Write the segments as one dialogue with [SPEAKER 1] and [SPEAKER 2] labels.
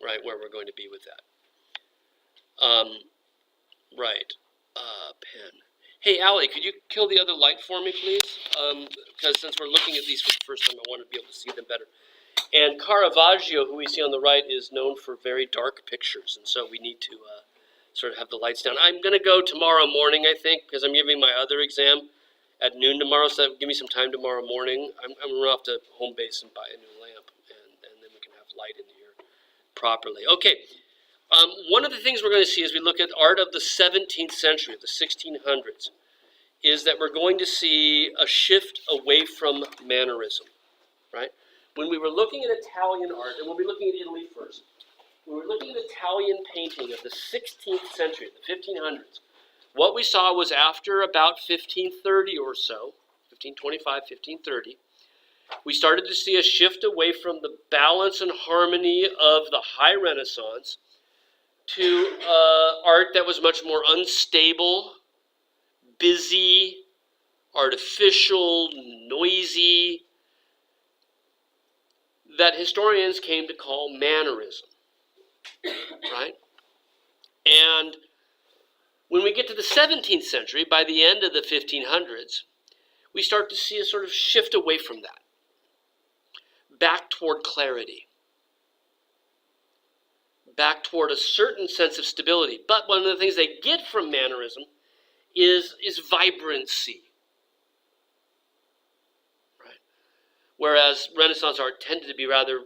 [SPEAKER 1] right, where we're going to be with that. Right. Pen. Hey, Allie, could you kill the other light for me, please? Because since we're looking at these for the first time, I want to be able to see them better. And Caravaggio, who we see on the right, is known for very dark pictures, and so we need to sort of have the lights down. I'm going to go tomorrow morning, I think, because I'm giving my other exam at noon tomorrow, so that'll give me some time tomorrow morning. I'm going to run off to home base and buy a new lamp, and then we can have light in here properly. Okay. One of the things we're going to see as we look at art of the 17th century, the 1600s, is that we're going to see a shift away from mannerism, right? When we were looking at Italian art, and we'll be looking at Italy first, we were looking at Italian painting of the 16th century, the 1500s. What we saw was after about 1530 or so, 1525, 1530, we started to see a shift away from the balance and harmony of the High Renaissance to art that was much more unstable, busy, artificial, noisy, that historians came to call mannerism, right? And when we get to the 17th century, by the end of the 1500s, we start to see a sort of shift away from that, back toward clarity, back toward a certain sense of stability. But one of the things they get from mannerism is vibrancy, right? Whereas Renaissance art tended to be rather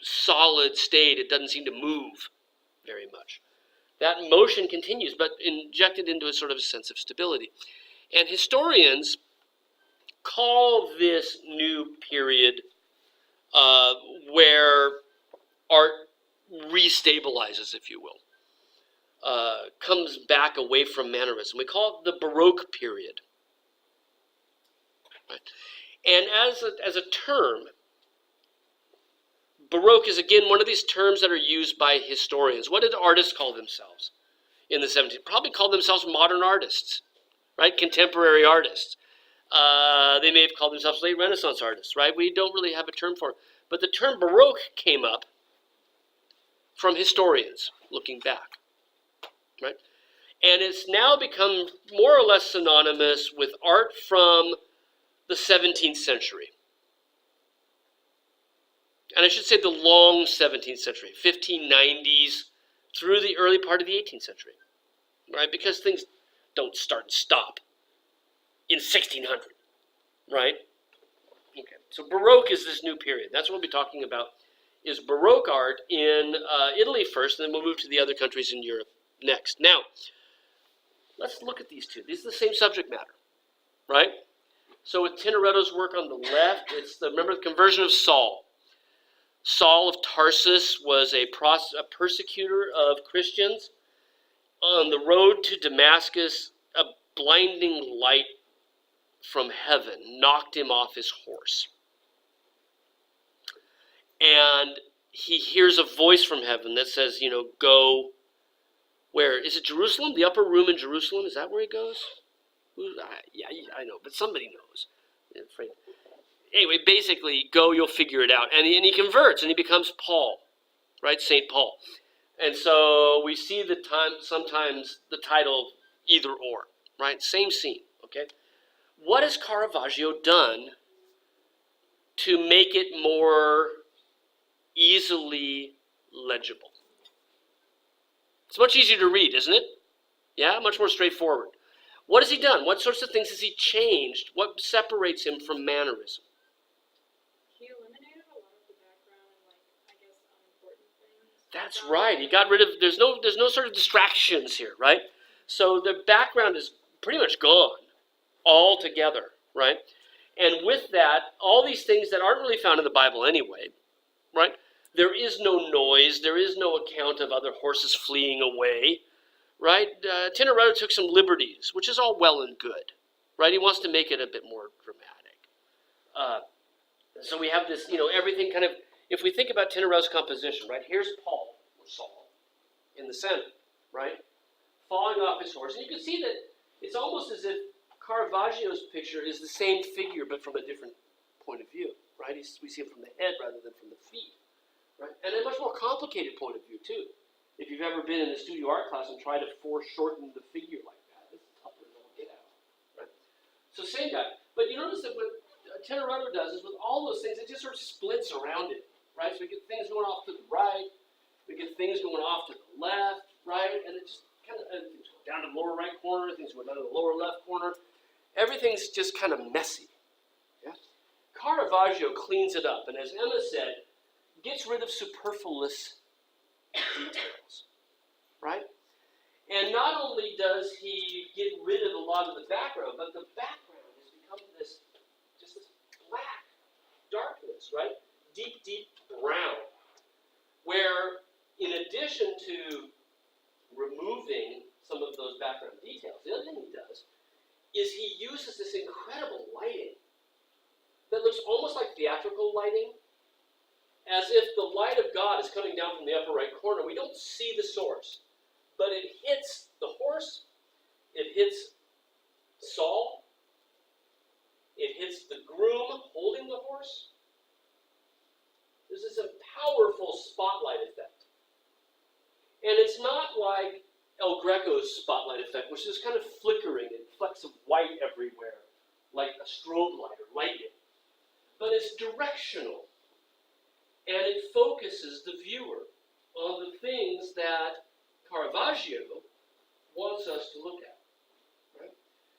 [SPEAKER 1] solid, staid. It doesn't seem to move very much. That motion continues, but injected into a sort of a sense of stability. And historians call this new period where art restabilizes, if you will, comes back away from mannerism. We call it the Baroque period. Right? And as a term, Baroque is again one of these terms that are used by historians. What did artists call themselves in the 17th? Probably called themselves modern artists, right? Contemporary artists. They may have called themselves late Renaissance artists, right? We don't really have a term for it. But the term Baroque came up from historians looking back, right? And it's now become more or less synonymous with art from the 17th century. And I should say the long 17th century, 1590s through the early part of the 18th century, right? Because things don't start and stop in 1600, right? Okay, so Baroque is this new period. That's what we'll be talking about, is Baroque art in Italy first, and then we'll move to the other countries in Europe next. Now, let's look at these two. These are the same subject matter, right? So with Tintoretto's work on the left, it's remember the conversion of Saul. Saul of Tarsus was a persecutor of Christians. On the road to Damascus, a blinding light from heaven knocked him off his horse. And he hears a voice from heaven that says, go where? Is it Jerusalem? The upper room in Jerusalem? Is that where he goes? Yeah, I know, but somebody knows. I'm afraid. Anyway, basically, go, you'll figure it out. And he converts, and he becomes Paul, right? St. Paul. And so we see sometimes the title either or, right? Same scene, okay? What has Caravaggio done to make it more easily legible? It's much easier to read, isn't it? Yeah, much more straightforward. What has he done? What sorts of things has he changed? What separates him from mannerism?
[SPEAKER 2] He eliminated a lot of the background and, I guess, unimportant things.
[SPEAKER 1] That's right. He got rid of, there's no sort of distractions here, right? So the background is pretty much gone altogether, right? And with that, all these things that aren't really found in the Bible anyway, right? There is no noise. There is no account of other horses fleeing away, right? Tintoretto took some liberties, which is all well and good, right? He wants to make it a bit more dramatic. So we have this, everything kind of, if we think about Tintoretto's composition, right? Here's Paul, or Saul, in the center, right? Falling off his horse. And you can see that it's almost as if Caravaggio's picture is the same figure, but from a different point of view, right? We see it from the head rather than from the feet, right? And a much more complicated point of view too. If you've ever been in a studio art class and tried to foreshorten the figure like that, it's tougher than all get out, right? So same guy. But you notice that what Tintoretto does is with all those things, it just sort of splits around it, right? So we get things going off to the right, we get things going off to the left, right? And it just kind of things go down to the lower right corner, things go down to the lower left corner. Everything's just kind of messy. Yeah? Caravaggio cleans it up, and as Emma said, gets rid of superfluous details, right? And not only does he get rid of a lot of the background, but the background has become this black darkness, right? Deep, deep brown, where in addition to removing some of those background details, the other thing he does is he uses this incredible lighting that looks almost like theatrical lighting, as if the light of God is coming down from the upper right corner. We don't see the source, but it hits the horse, it hits Saul, it hits the groom holding the horse. This is a powerful spotlight effect. And it's not like El Greco's spotlight effect, which is kind of flickering and flecks of white everywhere, like a strobe light or lightning. But it's directional. And it focuses the viewer on the things that Caravaggio wants us to look at. Right?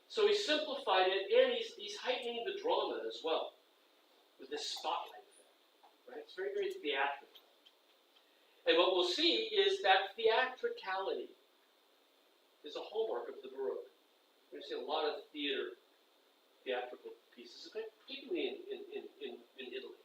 [SPEAKER 1] So he simplified it, and he's heightening the drama as well with this spotlight effect. Right? It's very, very theatrical. And what we'll see is that theatricality is a hallmark of the Baroque. We're going to see a lot of theatrical pieces, particularly in Italy.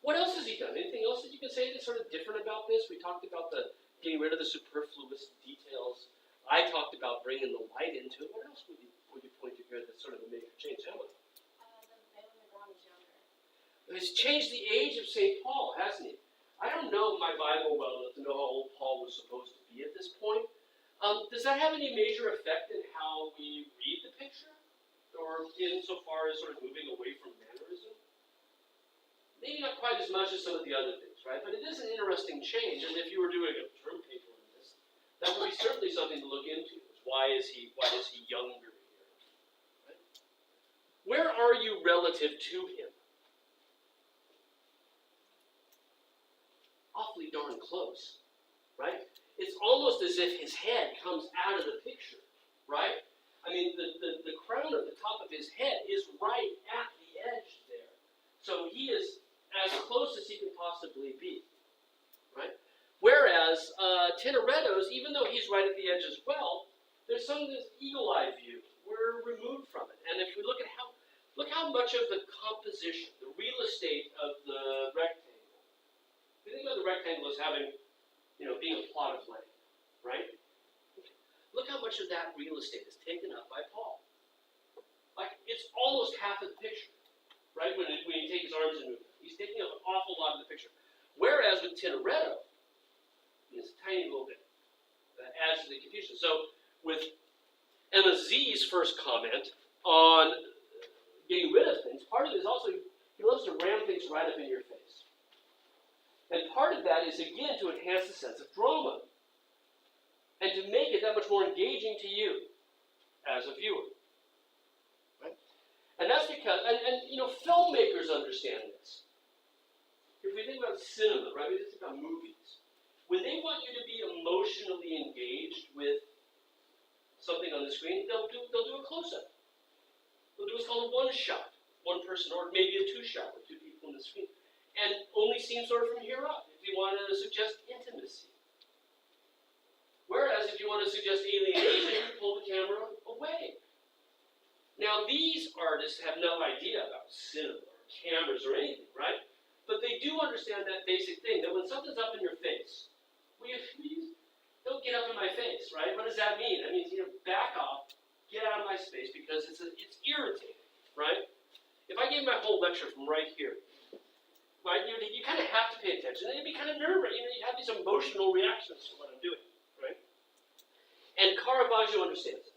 [SPEAKER 1] What else has he done? Anything else that you can say that's sort of different about this? We talked about the getting rid of the superfluous details. I talked about bringing the light into it. What else would you point to here that's sort of a major change? Emma?
[SPEAKER 2] The man in the drawing is younger.
[SPEAKER 1] He's changed the age of St. Paul, hasn't he? I don't know my Bible well enough to know how old Paul was supposed to be at this point. Does that have any major effect in how we read the picture? Or insofar as sort of moving away from mannerism? Maybe not quite as much as some of the other things, right? But it is an interesting change, and if you were doing a term paper on this, that would be certainly something to look into. Why is he younger here? Right? Where are you relative to him? Awfully darn close, right? It's almost as if his head comes out of the picture, right? I mean, the crown at the top of his head is right at the edge there. So he is as close as he can possibly be, right? Whereas Tintoretto's, even though he's right at the edge as well, there's some of this eagle-eye view. We're removed from it. And if we look how much of the composition, the real estate of the rectangle, if you think about the rectangle as having, being a plot of land, right? Look how much of that real estate is taken up by Paul. Like, it's almost half of the picture, right? When you take his arms and move them. He's taking up an awful lot of the picture. Whereas with Tintoretto, it's a tiny little bit. That adds to the confusion. So, with Emma Z's first comment on getting rid of things, part of it is also he loves to ram things right up in your face. And part of that is, again, to enhance the sense of drama. And to make it that much more engaging to you as a viewer. Right? And that's because, and filmmakers understand this. If we think about cinema, right, we think about movies. When they want you to be emotionally engaged with something on the screen, they'll do a close-up. They'll do what's called a one-shot, one person, or maybe a two-shot with two people on the screen. And only scenes sort of from here up, if you want to suggest intimacy. Whereas if you want to suggest alienation, pull the camera away. Now these artists have no idea about cinema or cameras or anything, right? But they do understand that basic thing, that when something's up in your face, don't get up in my face, right? What does that mean? That means, back off, get out of my space, because it's irritating, right? If I gave my whole lecture from right here, right, you kind of have to pay attention, and it'd be kind of nerve-wracking. You have these emotional reactions to what I'm doing. And Caravaggio understands it,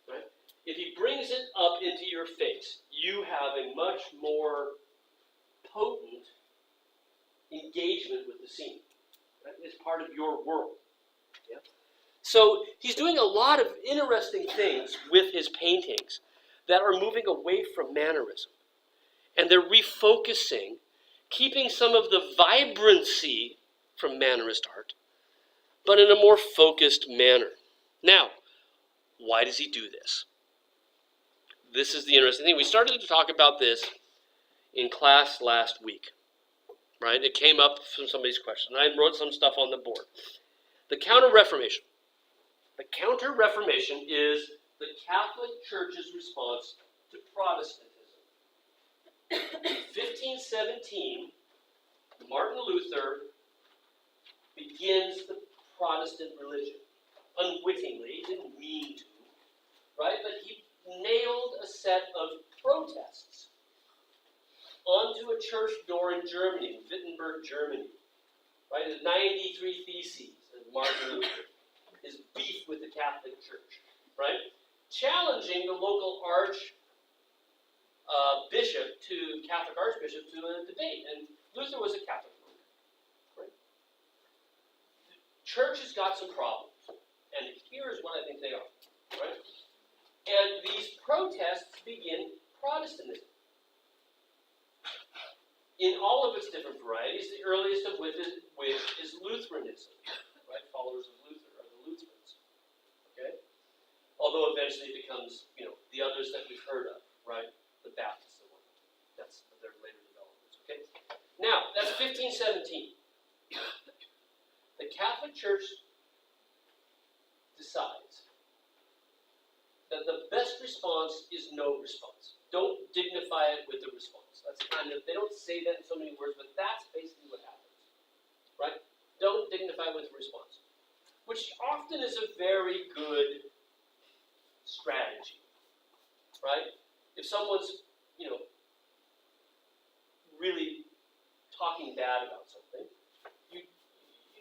[SPEAKER 1] right? If he brings it up into your face, you have a much more potent engagement with the scene. Right? It's part of your world. Yeah? So he's doing a lot of interesting things with his paintings that are moving away from mannerism. And they're refocusing, keeping some of the vibrancy from Mannerist art, but in a more focused manner. Now, why does he do this? This is the interesting thing. We started to talk about this in class last week, right? It came up from somebody's question. I wrote some stuff on the board. The Counter-Reformation. The Counter-Reformation is the Catholic Church's response to Protestantism. 1517, Martin Luther begins the Protestant religion. Unwittingly, he didn't mean to, right? But he nailed a set of protests onto a church door in Germany, Wittenberg, Germany, right? His 93 Theses of Martin Luther, his beef with the Catholic Church, right? Challenging the local Catholic archbishop to a debate, and Luther was a Catholic monk, right? The church has got some problems, and here's what I think they are, right? And these protests begin Protestantism in all of its different varieties, the earliest of which is Lutheranism, right? Followers of Luther are the Lutherans, okay? Although eventually it becomes, the others that we've heard of, right? The Baptists and whatnot. That's their later developments, okay? Now, that's 1517. The Catholic Church decides that the best response is no response. Don't dignify it with a response. That's they don't say that in so many words, but that's basically what happens, right? Don't dignify with a response, which often is a very good strategy, right? If someone's, really talking bad about something, you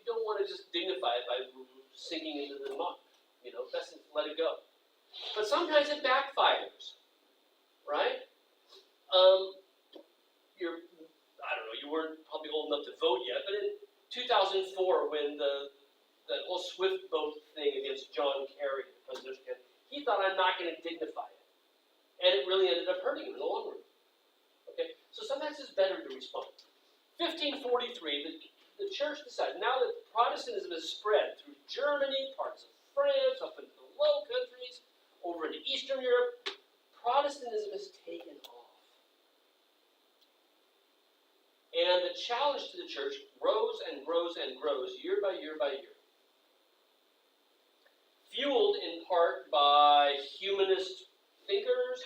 [SPEAKER 1] don't want to just dignify it by sinking into the muck, best to let it go. But sometimes it backfires, right? You weren't probably old enough to vote yet, but in 2004, when that whole Swift boat thing against John Kerry, the presidential candidate, he thought, I'm not going to dignify it. And it really ended up hurting him in the long run. Okay? So sometimes it's better to respond. 1543, the church decided, now that Protestantism has spread through Germany, parts of France, up into the Low Countries, over into Eastern Europe, Protestantism has taken off. And the challenge to the church grows and grows and grows year by year by year. Fueled in part by humanist thinkers,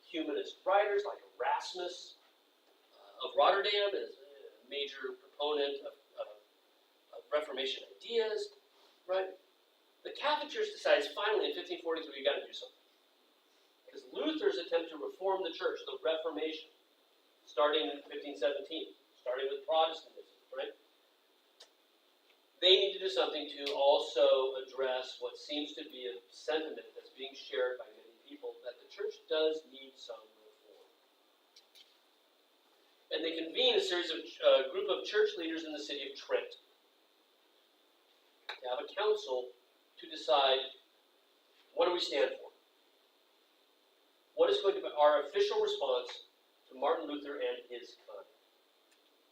[SPEAKER 1] humanist writers like Erasmus of Rotterdam is a major proponent of Reformation ideas, right? The Catholic Church decides finally in 1543 you got to do something. Because Luther's attempt to reform the church, the Reformation, starting in 1517, starting with Protestantism, right? They need to do something to also address what seems to be a sentiment that's being shared by many people, that the church does need some reform. And they convene a series of group of church leaders in the city of Trent to have a council to decide, what do we stand for? What is going to be our official response to Martin Luther and his kind?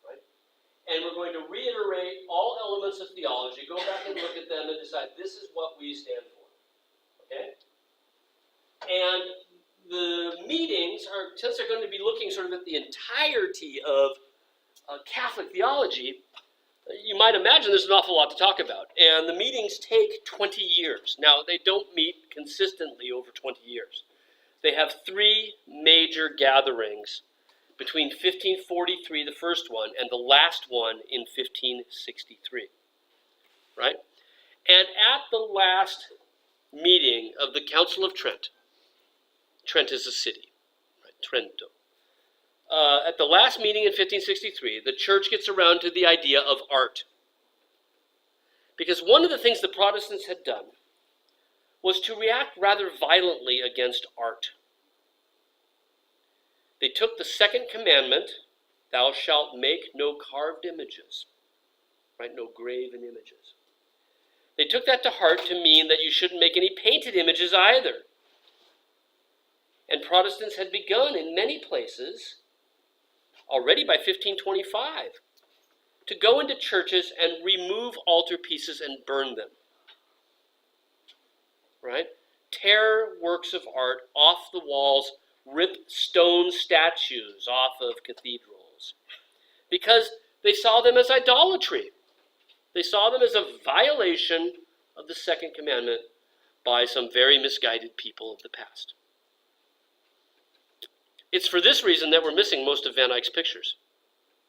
[SPEAKER 1] Right? And we're going to reiterate all elements of theology, go back and look at them and decide this is what we stand for. Okay? And the meetings are, since they're going to be looking sort of at the entirety of Catholic theology, you might imagine there's an awful lot to talk about. And the meetings take 20 years. Now, they don't meet consistently over 20 years. They have 3 major gatherings between 1543, the first one, and the last one in 1563. Right? And at the last meeting of the Council of Trent, Trent is a city, right? Trento. At the last meeting in 1563, the church gets around to the idea of art. Because one of the things the Protestants had done was to react rather violently against art. They took the second commandment Thou shalt make no carved images, right? No graven images. They took that to heart to mean that you shouldn't make any painted images either. And Protestants had begun in many places, already by 1525, to go into churches and remove altar pieces and burn them. Right? Tear works of art off the walls, rip stone statues off of cathedrals, because they saw them as idolatry. They saw them as a violation of the second commandment by some very misguided people of the past. It's for this reason that we're missing most of Van Eyck's pictures,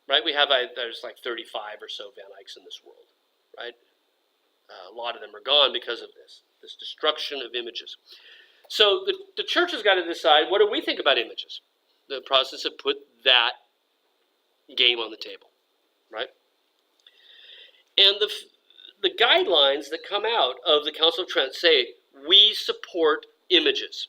[SPEAKER 1] right? There's like 35 or so Van Eycks in this world, right? A lot of them are gone because of this destruction of images. So the church has got to decide, what do we think about images? The Protestants have put that game on the table, right? And the guidelines that come out of the Council of Trent say, we support images.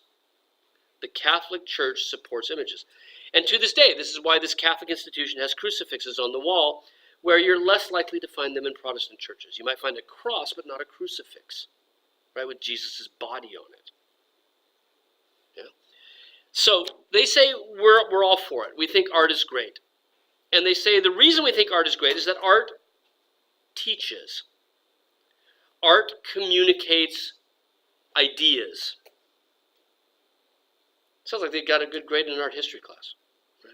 [SPEAKER 1] The Catholic Church supports images. And to this day, this is why this Catholic institution has crucifixes on the wall, where you're less likely to find them in Protestant churches. You might find a cross, but not a crucifix, right, with Jesus' body on it. Yeah. So they say we're all for it. We think art is great. And they say the reason we think art is great is that art teaches. Art communicates ideas. Sounds like they got a good grade in an art history class. Right?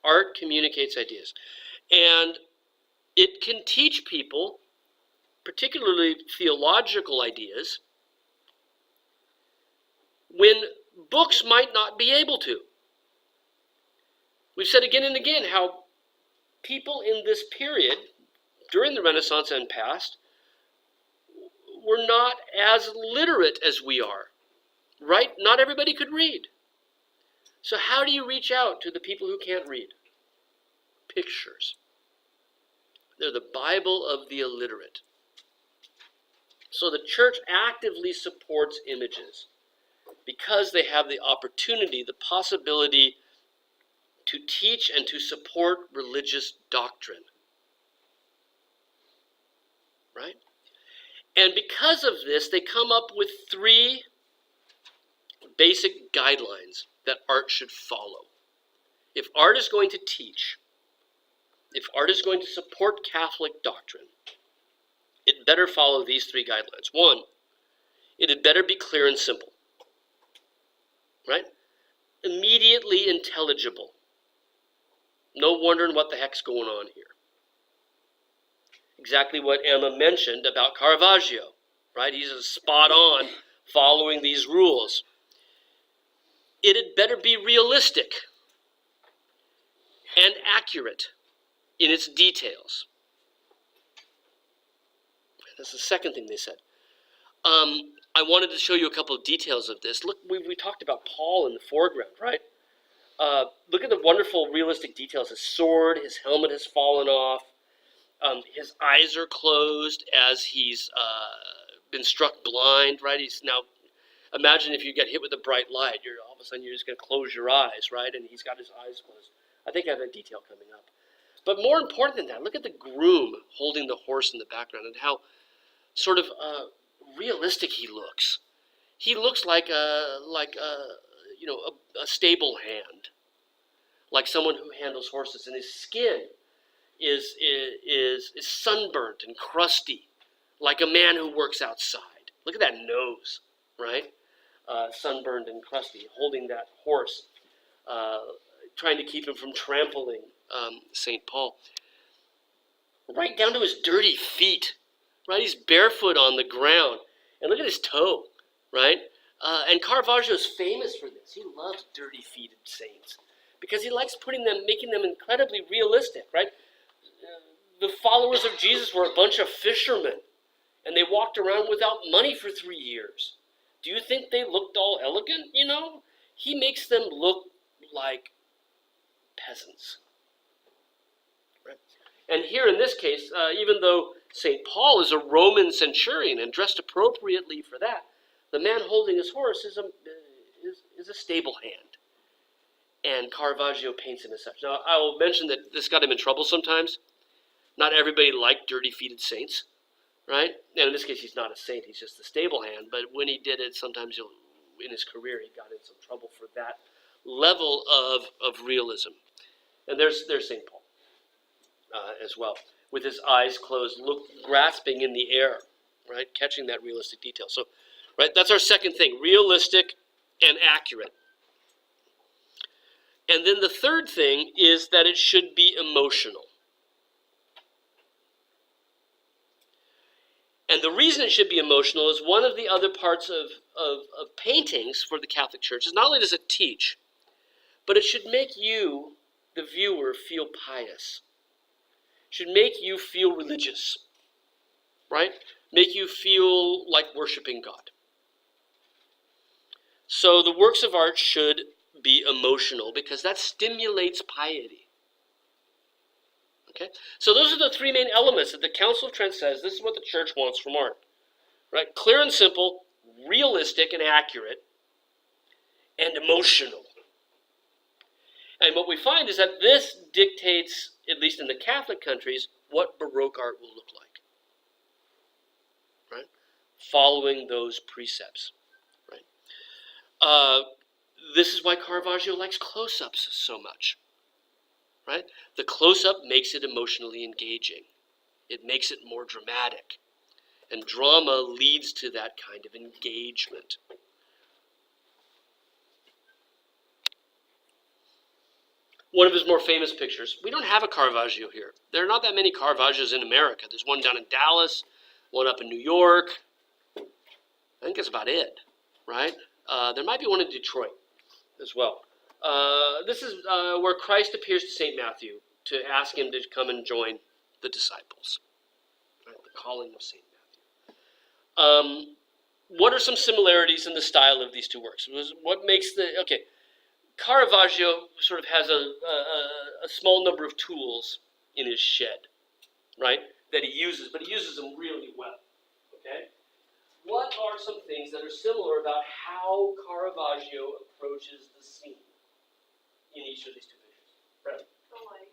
[SPEAKER 1] Art communicates ideas. And it can teach people, particularly theological ideas, when books might not be able to. We've said again and again how people in this period, during the Renaissance and past, were not as literate as we are. Right? Not everybody could read. So how do you reach out to the people who can't read? Pictures. They're the Bible of the illiterate. So the church actively supports images because they have the opportunity, the possibility to teach and to support religious doctrine. Right? And because of this, they come up with 3 basic guidelines that art should follow. If art is going to teach, if art is going to support Catholic doctrine, it better follow these 3 guidelines. 1, it had better be clear and simple. Right? Immediately intelligible. No wondering what the heck's going on here. Exactly what Emma mentioned about Caravaggio. Right? He's spot on following these rules. It had better be realistic and accurate in its details. That's the second thing they said. I wanted to show you a couple of details of this. Look, we talked about Paul in the foreground, right? Look at the wonderful realistic details. His sword, his helmet has fallen off. His eyes are closed as he's been struck blind, right? He's now, imagine if you get hit with a bright light, all of a sudden you're just going to close your eyes, right? And he's got his eyes closed. I think I have a detail coming up. But more important than that, look at the groom holding the horse in the background and how sort of realistic he looks. He looks like a stable hand, like someone who handles horses, and his skin is sunburnt and crusty, like a man who works outside. Look at that nose, right? Sunburned and crusty, holding that horse, trying to keep him from trampling St. Paul. Right down to his dirty feet, right? He's barefoot on the ground. And look at his toe, right? And Caravaggio is famous for this. He loves dirty-feeted saints because he likes making them incredibly realistic, right? The followers of Jesus were a bunch of fishermen, and they walked around without money for 3 years. Do you think they looked all elegant, He makes them look like peasants. Right? And here in this case, even though St. Paul is a Roman centurion and dressed appropriately for that, the man holding his horse is a stable hand. and Caravaggio paints him as such. Now, I will mention that this got him in trouble sometimes. Not everybody liked dirty-feeted saints, right? And in this case, he's not a saint, he's just a stable hand. But when he did it, sometimes in his career, he got in some trouble for that level of realism. And there's St. Paul as well, with his eyes closed, grasping in the air, right? Catching that realistic detail. So, right, that's our second thing, realistic and accurate. And then the third thing is that it should be emotional. And the reason it should be emotional is one of the other parts of paintings for the Catholic Church is not only does it teach, but it should make you, the viewer, feel pious. It should make you feel religious, right? Make you feel like worshiping God. So the works of art should be emotional because that stimulates piety. Okay? So those are the three main elements that the Council of Trent says this is what the church wants from art. Right? Clear and simple, realistic and accurate, and emotional. And what we find is that this dictates, at least in the Catholic countries, what Baroque art will look like. Right? Following those precepts. Right? This is why Caravaggio likes close-ups so much. Right? The close-up makes it emotionally engaging. It makes it more dramatic. And drama leads to that kind of engagement. One of his more famous pictures, we don't have a Caravaggio here. There are not that many Caravaggios in America. There's one down in Dallas, one up in New York. I think that's about it, right? There might be one in Detroit as well. This is where Christ appears to St. Matthew to ask him to come and join the disciples. Right? The calling of St. Matthew. What are some similarities in the style of these two works? What makes Caravaggio sort of has a small number of tools in his shed, right, that he uses, but he uses them really well, okay? What are some things that are similar about how Caravaggio approaches the scene in each of these two pictures? Fred?
[SPEAKER 2] The light.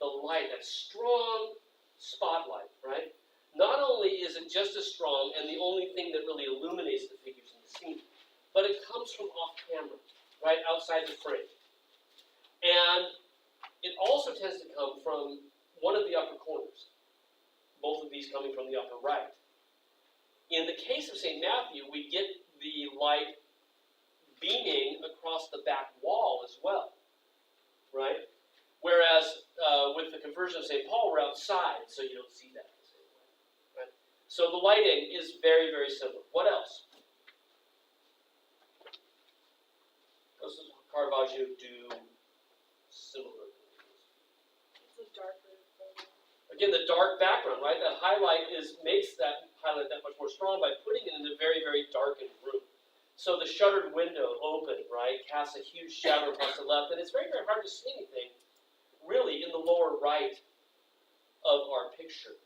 [SPEAKER 1] The light, that strong spotlight, right? Not only is it just as strong and the only thing that really illuminates the figures in the scene, but it comes from off camera. Right outside the frame. And it also tends to come from one of the upper corners. Both of these coming from the upper right. In the case of St. Matthew, we get the light beaming across the back wall as well. Right? Whereas with the conversion of St. Paul, we're outside, so you don't see that the same way. Right? So the lighting is very, very similar. What else? What does Caravaggio do similar things?
[SPEAKER 2] It's a darker photo.
[SPEAKER 1] Again, the dark background, right? That highlight makes that highlight that much more strong by putting it in a very, very darkened room. So the shuttered window open, right, casts a huge shadow across the left, and it's very, very hard to see anything really in the lower right of our picture.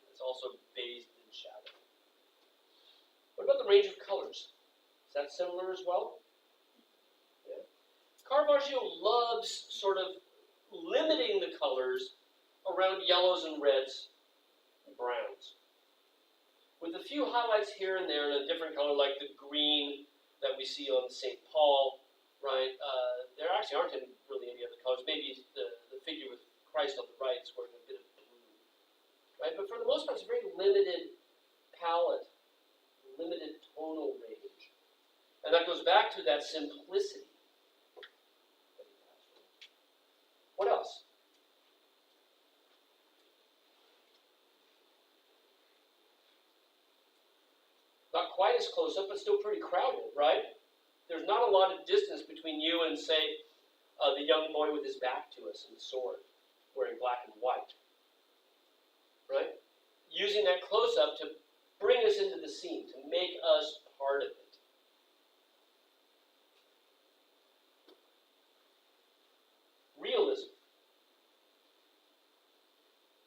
[SPEAKER 1] It's also bathed in shadow. What about the range of colors? Is that similar as well? Yeah. Caravaggio loves sort of limiting the colors around yellows and reds and browns. With a few highlights here and there in a different color, like the green that we see on St. Paul, right? There actually aren't really any other colors. Maybe the figure with Christ on the right is wearing a bit of blue. Right? But for the most part, it's a very limited palette, limited tonal range. And that goes back to that simplicity. What else? Not quite as close up, but still pretty crowded, right? There's not a lot of distance between you and, say, the young boy with his back to us and the sword, wearing black and white. Right? Using that close-up to bring us into the scene, to make us part of it. Realism.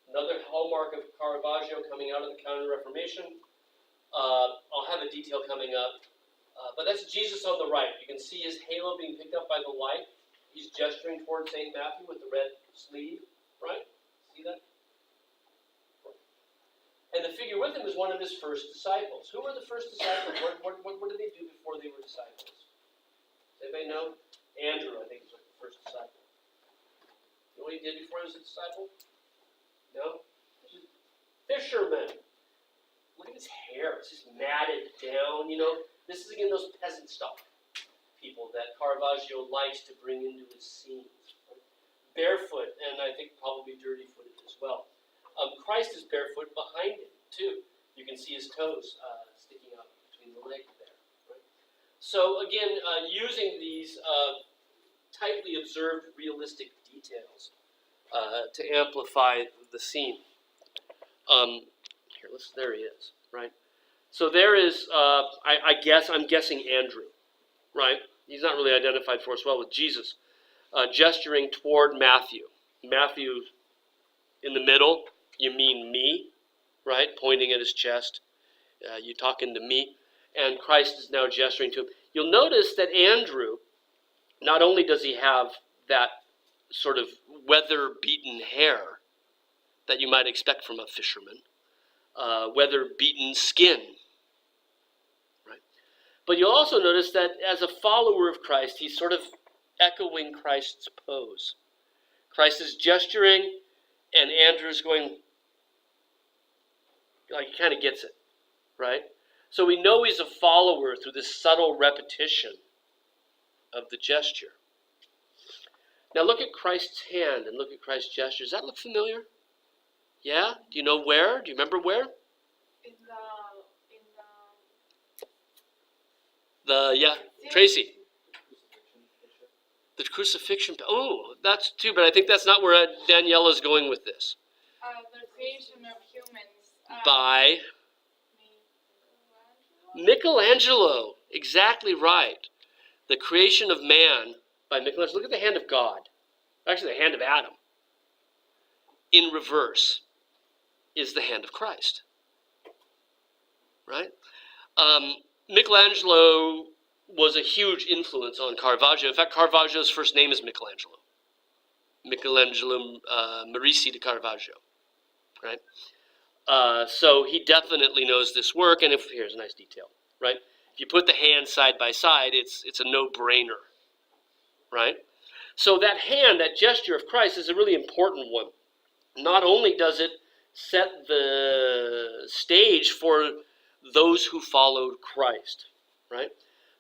[SPEAKER 1] Another hallmark of Caravaggio coming out of the Counter-Reformation. I'll have a detail coming up But that's Jesus on the right. You can see his halo being picked up by the light. He's gesturing towards St. Matthew with the red sleeve, right? See that? And the figure with him is one of his first disciples. Who were the first disciples? What did they do before they were disciples? Does anybody know? Andrew, I think, was like the first disciple. You know what he did before he was a disciple? No? Fisherman. Look at his hair. It's just matted down, you know. This is, again, those peasant stock people that Caravaggio likes to bring into his scenes. Barefoot, and I think probably dirty-footed as well. Christ is barefoot behind him, too. You can see his toes sticking out between the legs there. Right? So, again, using these tightly observed, realistic details to amplify the scene. There he is, right? So there is, I'm guessing Andrew, right? He's not really identified for us well with Jesus, gesturing toward Matthew. Matthew in the middle, you mean me, right? Pointing at his chest. You talking to me. And Christ is now gesturing to him. You'll notice that Andrew, not only does he have that sort of weather-beaten hair that you might expect from a fisherman, weather-beaten skin, right? But you'll also notice that as a follower of Christ, he's sort of echoing Christ's pose. Christ is gesturing, and Andrew's going, like, he kind of gets it, right? So we know he's a follower through this subtle repetition of the gesture. Now look at Christ's hand and look at Christ's gesture. Does that look familiar? Yeah? Do you know where? Do you remember where? Tracy. The crucifixion. Oh, that's too, but I think that's not where Daniela's going with this.
[SPEAKER 2] The creation of humans.
[SPEAKER 1] By Michelangelo. Exactly right. The creation of man by Michelangelo. Look at the hand of God. Actually, the hand of Adam. In reverse is the hand of Christ. Right? Michelangelo was a huge influence on Caravaggio. In fact, Caravaggio's first name is Michelangelo. Michelangelo Merici de Caravaggio. Right? So he definitely knows this work, and here's a nice detail, right? If you put the hands side by side, it's a no-brainer, right? So that hand, that gesture of Christ is a really important one. Not only does it set the stage for those who followed Christ, right?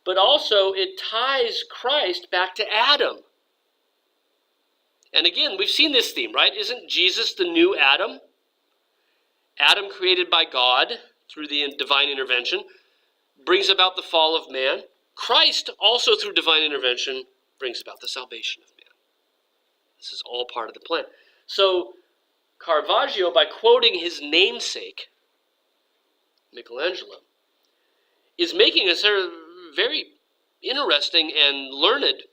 [SPEAKER 1] But also it ties Christ back to Adam. And again, we've seen this theme, right? Isn't Jesus the new Adam? Adam created by God through the divine intervention brings about the fall of man. Christ also through divine intervention brings about the salvation of man. This is all part of the plan. So Caravaggio, by quoting his namesake, Michelangelo, is making a sort of very interesting and learned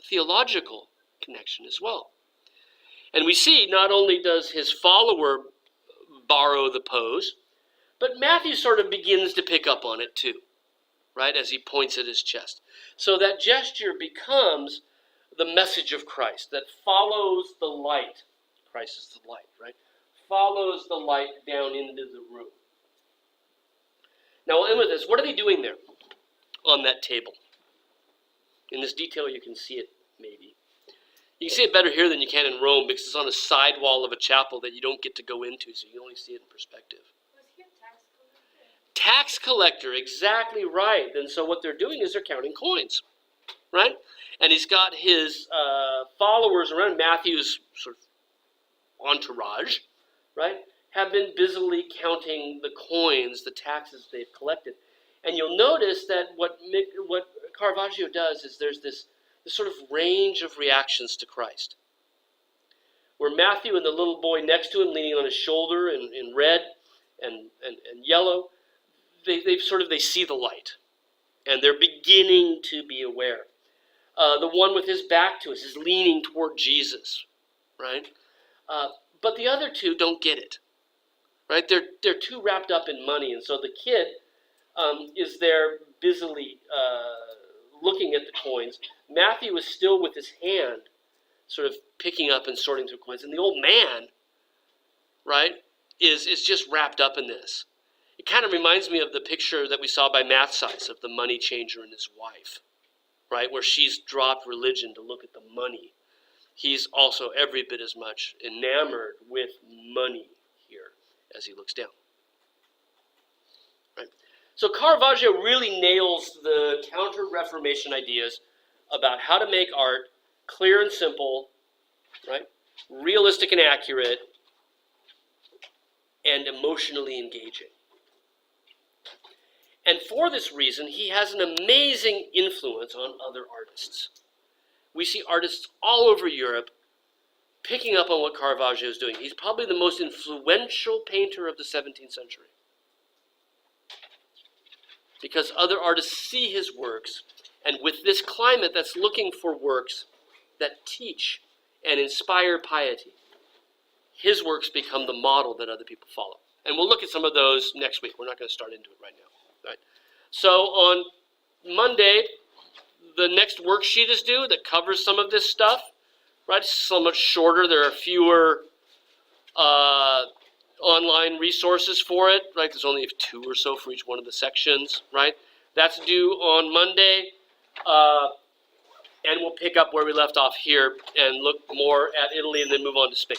[SPEAKER 1] theological connection as well. And we see not only does his follower borrow the pose, but Matthew sort of begins to pick up on it too, right, as he points at his chest. So that gesture becomes the message of Christ that follows the light. Christ is the light, right? Follows the light down into the room. Now we'll end with this. What are they doing there on that table? In this detail you can see it maybe. You can see it better here than you can in Rome because it's on a side wall of a chapel that you don't get to go into, so you can only see it in perspective.
[SPEAKER 2] Was he a tax collector?
[SPEAKER 1] Tax collector, exactly right. And so what they're doing is they're counting coins, right? And he's got his followers around, Matthew's sort of entourage, right, have been busily counting the coins, the taxes they've collected. And you'll notice that what Caravaggio does is there's this sort of range of reactions to Christ. Where Matthew and the little boy next to him, leaning on his shoulder in red and yellow, they see the light. And they're beginning to be aware. The one with his back to us is leaning toward Jesus, right? But the other two don't get it, right? They're too wrapped up in money. And so the kid is there busily looking at the coins. Matthew is still with his hand sort of picking up and sorting through coins. And the old man, right, is just wrapped up in this. It kind of reminds me of the picture that we saw by Matthesius of the money changer and his wife, right, where she's dropped religion to look at the money. He's also every bit as much enamored with money here as he looks down. Right? So Caravaggio really nails the counter-Reformation ideas about how to make art clear and simple, right? Realistic and accurate, and emotionally engaging. And for this reason, he has an amazing influence on other artists. We see artists all over Europe picking up on what Caravaggio is doing. He's probably the most influential painter of the 17th century, because other artists see his works, and with this climate that's looking for works that teach and inspire piety, his works become the model that other people follow. And we'll look at some of those next week. We're not going to start into it right now. Right? So on Monday, the next worksheet is due that covers some of this stuff. Right? It's so much shorter. There are fewer online resources for it. Right? There's only 2 or so for each one of the sections. Right? That's due on Monday. And we'll pick up where we left off here and look more at Italy and then move on to Spain.